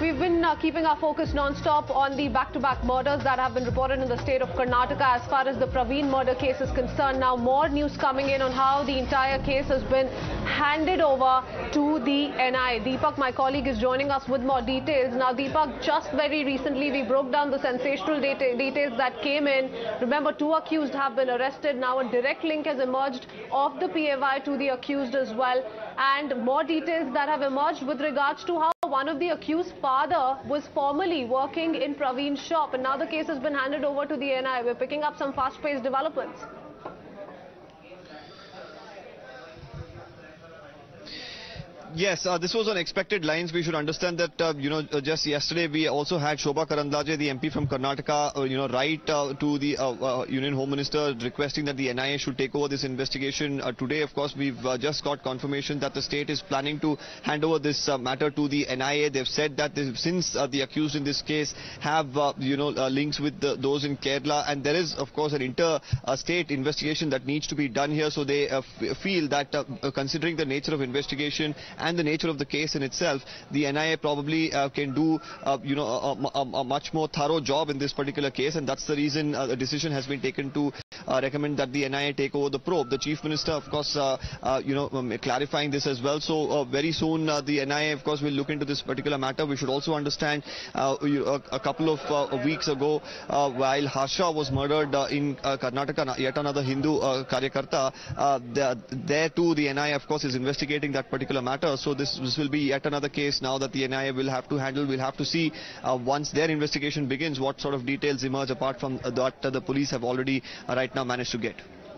We've been keeping our focus non-stop on the back-to-back murders that have been reported in the state of Karnataka as far as the Praveen murder case is concerned. Now more news coming in on how the entire case has been handed over to the NIA. Deepak, my colleague, is joining us with more details. Now Deepak, just very recently we broke down the sensational details that came in. Remember, 2 accused have been arrested. Now a direct link has emerged of the PAY to the accused as well. And more details that have emerged with regards to how one of the accused father was formerly working in Praveen's shop, and now the case has been handed over to the NIA. We're picking up some fast-paced developments. Yes, this was on expected lines. We should understand that, just yesterday we also had Shobha Karandlaje, the MP from Karnataka, write to the Union Home Minister requesting that the NIA should take over this investigation. Today, of course, we've just got confirmation that the state is planning to hand over this matter to the NIA. They've said that since the accused in this case have, links with those in Kerala, and there is, of course, an inter-state investigation that needs to be done here. So they feel that considering the nature of investigation and the nature of the case in itself, the NIA probably can do, a much more thorough job in this particular case, and that's the reason a decision has been taken to recommend that the NIA take over the probe. The Chief Minister, of course, clarifying this as well. So very soon the NIA, of course, will look into this particular matter. We should also understand a couple of weeks ago, while Harsha was murdered in Karnataka, yet another Hindu Karyakarta, there too the NIA, of course, is investigating that particular matter. So this will be yet another case now that the NIA will have to handle. We'll have to see once their investigation begins what sort of details emerge apart from that the police have already right now managed to get.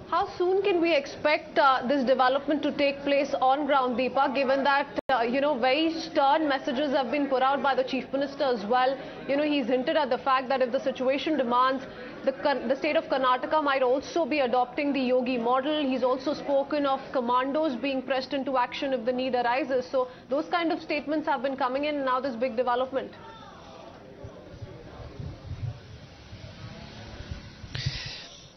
How soon can we expect this development to take place on ground, Deepak, given that, very stern messages have been put out by the Chief Minister as well? He's hinted at the fact that if the situation demands, the state of Karnataka might also be adopting the Yogi model. He's also spoken of commandos being pressed into action if the need arises. So those kind of statements have been coming in, and now this big development.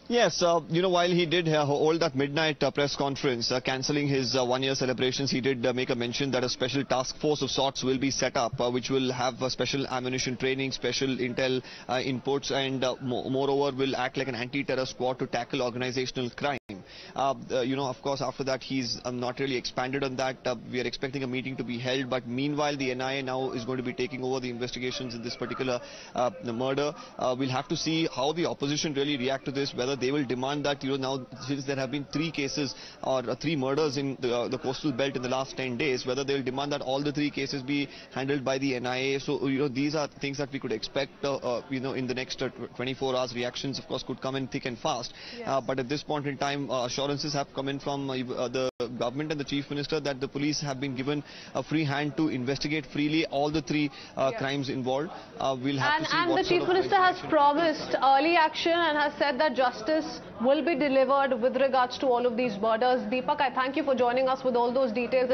Yes, while he did hold that midnight press conference, cancelling his one-year celebrations, he did make a mention that a special task force of sorts will be set up, which will have special ammunition training, special intel inputs, and moreover will act like an anti-terror squad to tackle organizational crime. Of course, after that, he's not really expanded on that. We are expecting a meeting to be held, but meanwhile, the NIA now is going to be taking over the investigations in this particular murder. We'll have to see how the opposition really react to this, whether they will demand that, now since there have been 3 cases or 3 murders in the coastal belt in the last 10 days, whether they will demand that all the 3 cases be handled by the NIA. So, these are things that we could expect, in the next 24 hours. Reactions, of course, could come in thick and fast. Yes. But at this point in time, assurances have come in from the government and the Chief Minister that the police have been given a free hand to investigate freely all the 3 crimes involved. We'll have to see and the Chief Minister has promised early action and has said that justice will be delivered with regards to all of these murders. Deepak, I thank you for joining us with all those details.